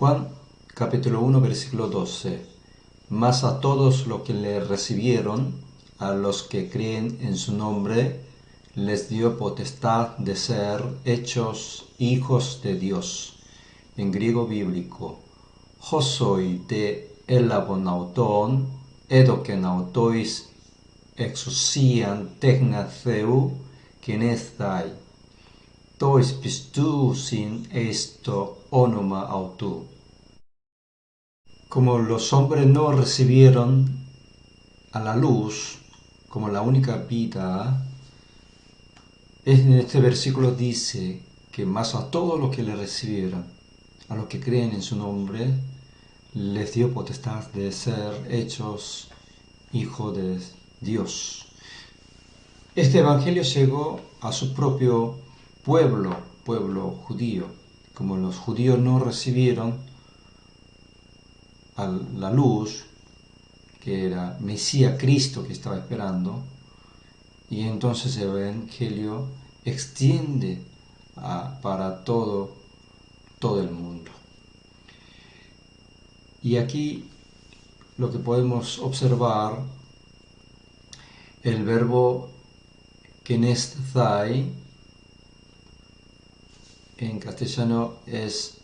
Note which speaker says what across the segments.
Speaker 1: Juan capítulo 1 versículo 12. Mas a todos los que le recibieron, a los que creen en su nombre, les dio potestad de ser hechos hijos de Dios. En griego bíblico, hosoi de elabonauton, edokenautois exousian techna Theu, kenesthai. Tois pistusin esto onoma autou. Como los hombres no recibieron a la luz como la única vida, en este versículo dice que más a todos los que le recibieron, a los que creen en su nombre, les dio potestad de ser hechos hijos de Dios. Este evangelio llegó a su propio pueblo judío. Como los judíos no recibieron a la luz, que era Mesías Cristo que estaba esperando, y entonces el evangelio extiende para todo el mundo. Y aquí lo que podemos observar, el verbo kenesthai en castellano es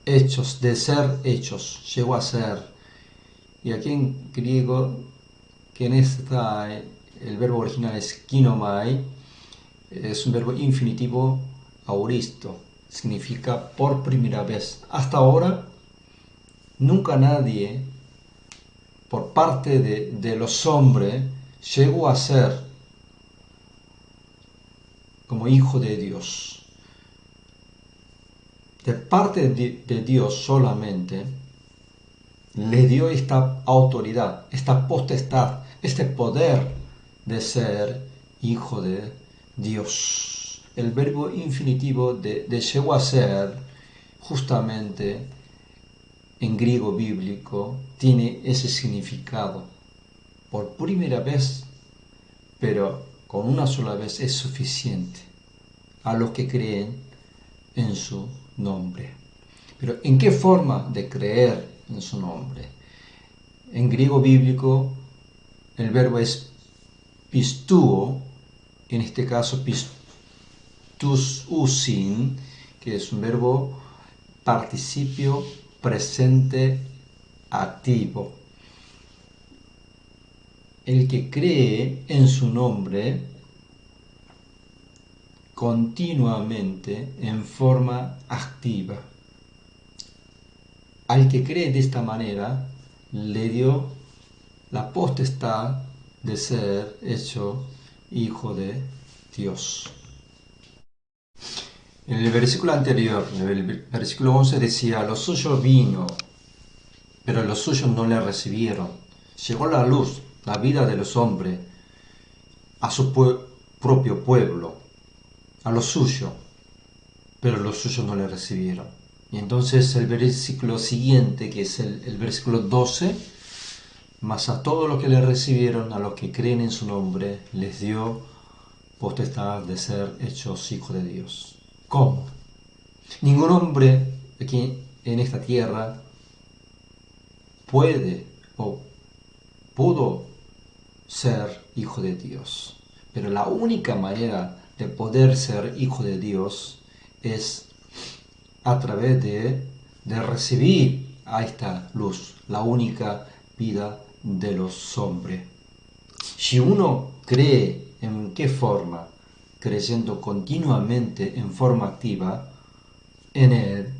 Speaker 1: hechos, de ser hechos, llegó a ser. Y aquí en griego, kenesthai, el verbo original es kinomai, es un verbo infinitivo auristo, significa por primera vez. Hasta ahora, nunca nadie, por parte de los hombres, llegó a ser como hijo de Dios. De parte de Dios solamente le dio esta autoridad, esta potestad, este poder de ser hijo de Dios. El verbo infinitivo de llegó a ser, justamente en griego bíblico, tiene ese significado. Por primera vez, pero con una sola vez es suficiente a los que creen en su nombre. Pero ¿en qué forma de creer en su nombre? En griego bíblico el verbo es pistuo, en este caso pistususin, que es un verbo participio presente activo. El que cree en su nombre continuamente en forma activa. Al que cree de esta manera, le dio la potestad de ser hecho hijo de Dios. En el versículo anterior, en el versículo 11 decía, lo suyo vino, pero los suyos no le recibieron. Llegó la luz, la vida de los hombres, a su propio pueblo, a lo suyo, pero los suyos no le recibieron. Y entonces el versículo siguiente, que es el versículo 12, mas a todos los que le recibieron, a los que creen en su nombre, les dio potestad de ser hechos hijos de Dios. ¿Cómo? Ningún hombre aquí en esta tierra puede o pudo ser hijo de Dios. Pero la única manera de poder ser hijo de Dios es a través de recibir a esta luz, la única vida de los hombres. Si uno cree, ¿en qué forma? Creyendo continuamente en forma activa en Él,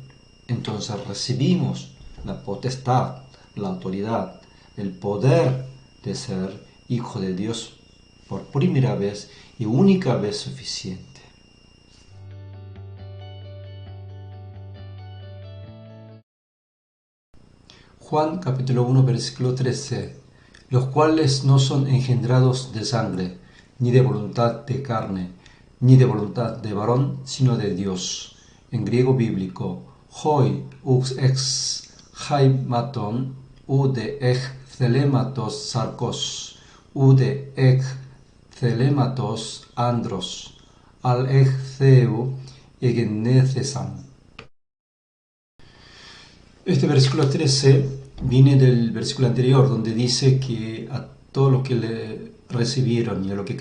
Speaker 1: entonces recibimos la potestad, la autoridad, el poder de ser hijo de Dios por primera vez y única vez suficiente. Juan capítulo 1 versículo 13, los cuales no son engendrados de sangre, ni de voluntad de carne, ni de voluntad de varón, sino de Dios. En griego bíblico, hoi ux ex haimaton, u de ech thelematos sarkos, u de ech thelematos andros, al ech theu egenethesan. Este versículo 13 viene del versículo anterior, donde dice que a todos los que le recibieron y a los que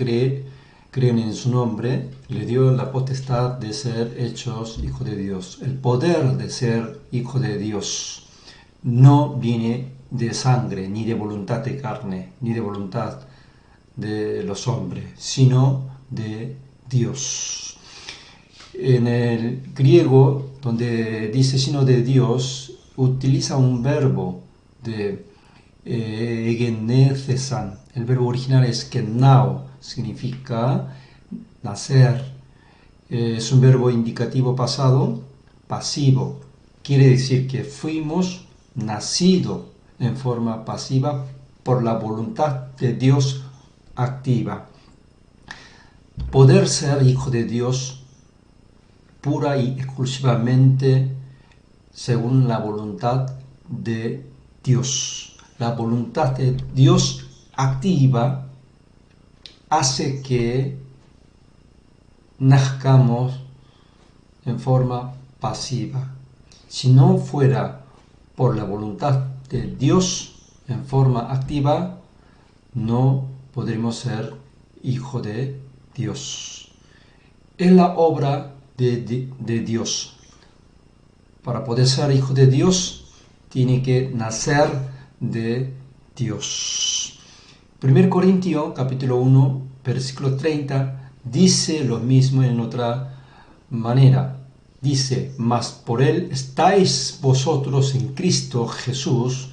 Speaker 1: creen en su nombre, le dio la potestad de ser hechos hijos de Dios. El poder de ser hijo de Dios no viene de sangre, ni de voluntad de carne, ni de voluntad de los hombres, sino de Dios. En el griego, donde dice sino de Dios, utiliza un verbo de egenethesan. El verbo original es kenao, significa nacer. Es un verbo indicativo pasado, pasivo. Quiere decir que fuimos nacidos en forma pasiva por la voluntad de Dios activa. Poder ser hijo de Dios pura y exclusivamente según la voluntad de Dios. La voluntad de Dios activa hace que nazcamos en forma pasiva. Si no fuera por la voluntad de Dios en forma activa, no podremos ser hijo de Dios. Es la obra de Dios. Para poder ser hijo de Dios, tiene que nacer de Dios. 1 Corintios capítulo 1, versículo 30, dice lo mismo en otra manera. Dice, mas por él estáis vosotros en Cristo Jesús,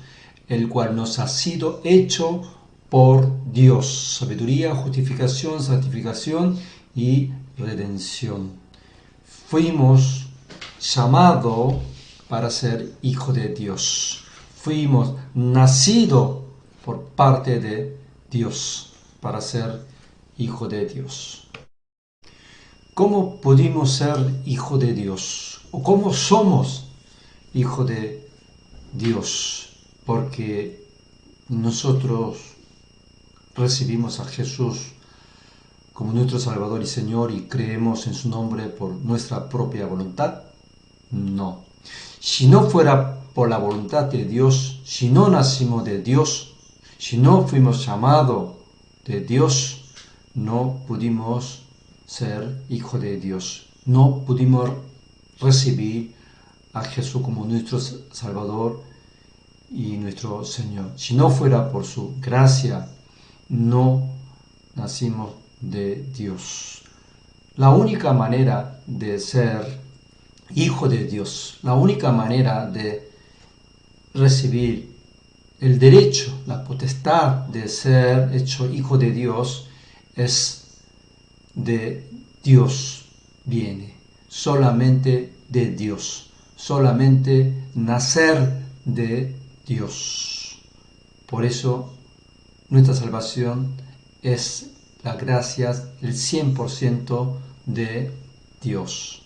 Speaker 1: el cual nos ha sido hecho por Dios. Sabiduría, justificación, santificación y redención. Fuimos llamados para ser hijo de Dios. Fuimos nacidos por parte de Dios para ser hijo de Dios. ¿Cómo pudimos ser hijo de Dios? ¿O cómo somos hijo de Dios? Porque nosotros recibimos a Jesús como nuestro Salvador y Señor y creemos en su nombre por nuestra propia voluntad. No. Si no fuera por la voluntad de Dios, si no nacimos de Dios, si no fuimos llamados de Dios, no pudimos ser hijo de Dios. No pudimos recibir a Jesús como nuestro Salvador y nuestro Señor. Si no fuera por su gracia, no nacimos de Dios. La única manera de ser hijo de Dios, la única manera de recibir el derecho, la potestad de ser hecho hijo de Dios es de Dios, viene solamente de Dios, solamente nacer de Dios. Por eso nuestra salvación es la gracia, el 100% de Dios.